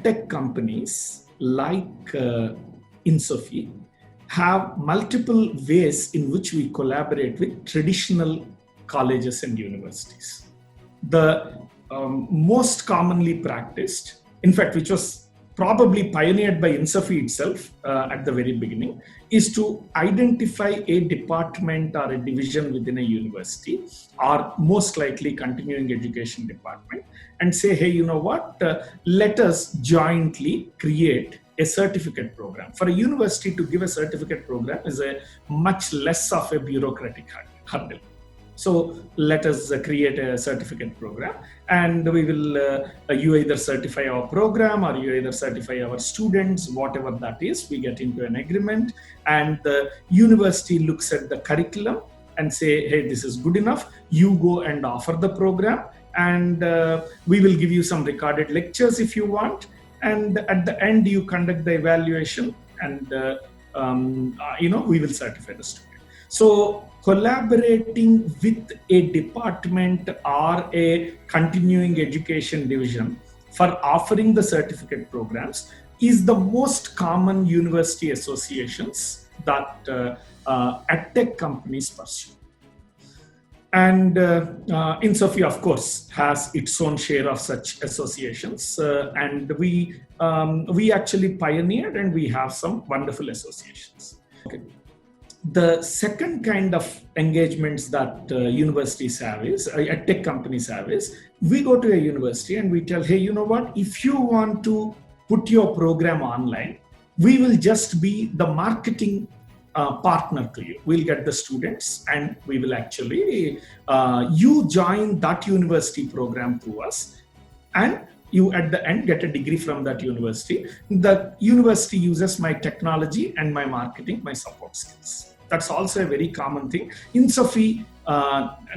edtech companies like INSOFI have multiple ways in which we collaborate with traditional colleges and universities. The most commonly practiced, in fact, which was probably pioneered by INSOFI itself at the very beginning, is to identify a department or a division within a university, or most likely continuing education department, and say, hey, you know what, let us jointly create a certificate program. For a university to give a certificate program is a much less of a bureaucratic hurdle. So let us create a certificate program, and we will, you either certify our program or you either certify our students, whatever that is. We get into an agreement, and the university looks at the curriculum and say, hey, this is good enough. You go and offer the program, and we will give you some recorded lectures if you want. And at the end, you conduct the evaluation, and we will certify the student. So collaborating with a department or a continuing education division for offering the certificate programs is the most common university associations that edtech companies pursue. And INSOFI, of course, has its own share of such associations, and we actually pioneered, and we have some wonderful associations. Okay. The second kind of engagements that universities have is, tech companies have is, we go to a university and we tell, hey, you know what, if you want to put your program online, we will just be the marketing partner to you. We'll get the students, and we will actually, you join that university program through us, and you at the end get a degree from that university. The university uses my technology and my marketing, my support skills. That's also a very common thing. INSOFI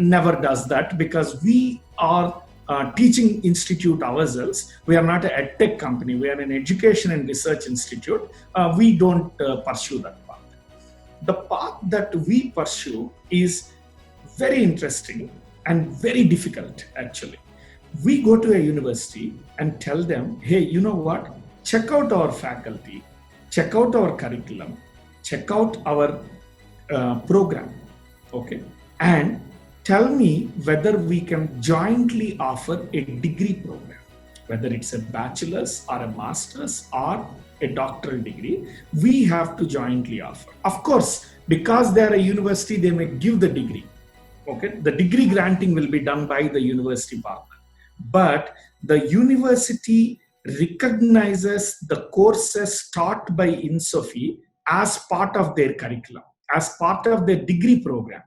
never does that, because we are a teaching institute ourselves. We are not an edtech company. We are an education and research institute. We don't pursue that path. The path that we pursue is very interesting and very difficult, actually. We go to a university and tell them, hey, you know what, check out our faculty, check out our curriculum, check out our program, okay, and tell me whether we can jointly offer a degree program, whether it's a bachelor's or a master's or a doctoral degree. We have to jointly offer. Of course, because they're a university, they may give the degree. Okay, the degree granting will be done by the university partner, but the university recognizes the courses taught by INSOFI as part of their curriculum, as part of their degree program.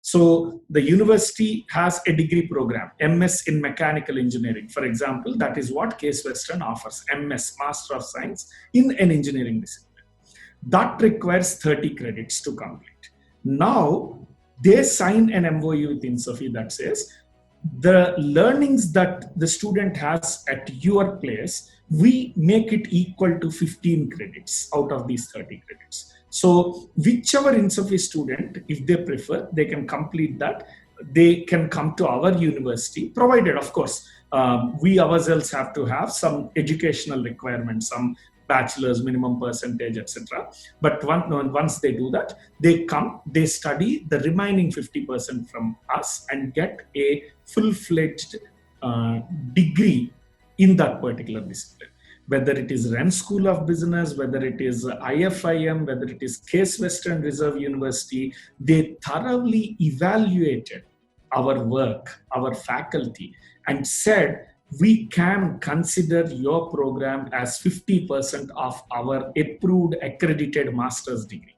So the university has a degree program, MS in Mechanical Engineering, for example. That is what Case Western offers, MS, Master of Science in an engineering discipline. That requires 30 credits to complete. Now, they sign an MOU with INSOFI that says, the learnings that the student has at your place, we make it equal to 15 credits out of these 30 credits. So whichever INSOFI student, if they prefer, they can complete that. They can come to our university, provided, of course, we ourselves have to have some educational requirements, some bachelor's minimum percentage, etc. But once they do that, they come, they study the remaining 50% from us and get a full-fledged degree in that particular discipline. Whether it is Rennes School of Business, whether it is IFIM, whether it is Case Western Reserve University, they thoroughly evaluated our work, our faculty, and said, we can consider your program as 50% of our approved accredited master's degree.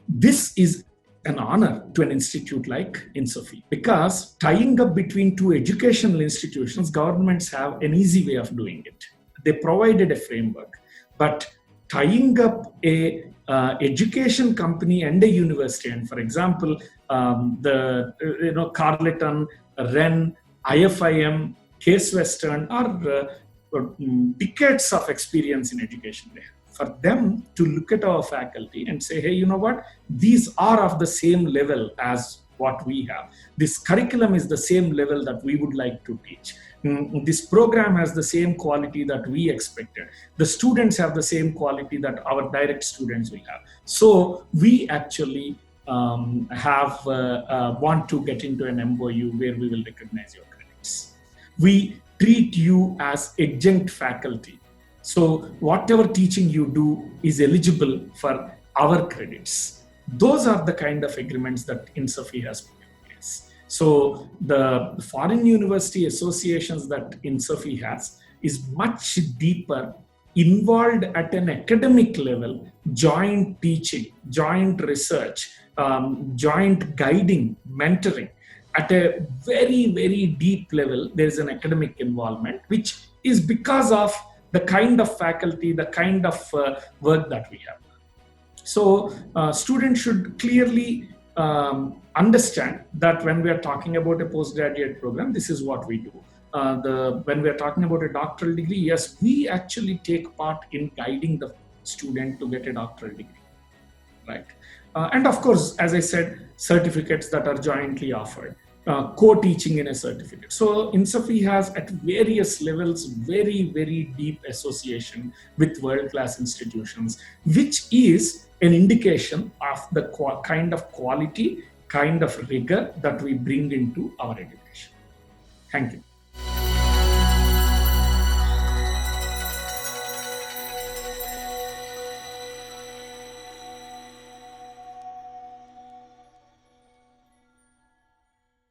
This is an honor to an institute like INSOFI, because tying up between two educational institutions, governments have an easy way of doing it. They provided a framework, but tying up a education company and a university, and for example, Carleton, Rennes, IFIM, Case Western are decades of experience in education there. For them to look at our faculty and say, hey, you know what, these are of the same level as what we have. This curriculum is the same level that we would like to teach. This program has the same quality that we expected. The students have the same quality that our direct students will have. So we actually have want to get into an MOU where we will recognize your credits. We treat you as adjunct faculty. So whatever teaching you do is eligible for our credits. Those are the kind of agreements that INSAFI has put in place. So the foreign university associations that INSAFI has is much deeper, involved at an academic level, joint teaching, joint research, joint guiding, mentoring. At a very, very deep level, there is an academic involvement, which is because of the kind of faculty, the kind of work that we have. So students should clearly understand that when we are talking about a postgraduate program, this is what we do. When we are talking about a doctoral degree, yes, we actually take part in guiding the student to get a doctoral degree, right? And of course, as I said, certificates that are jointly offered, co-teaching in a certificate. So INSAFI has at various levels very, very deep association with world-class institutions, which is an indication of the kind of quality, kind of rigor that we bring into our education. Thank you.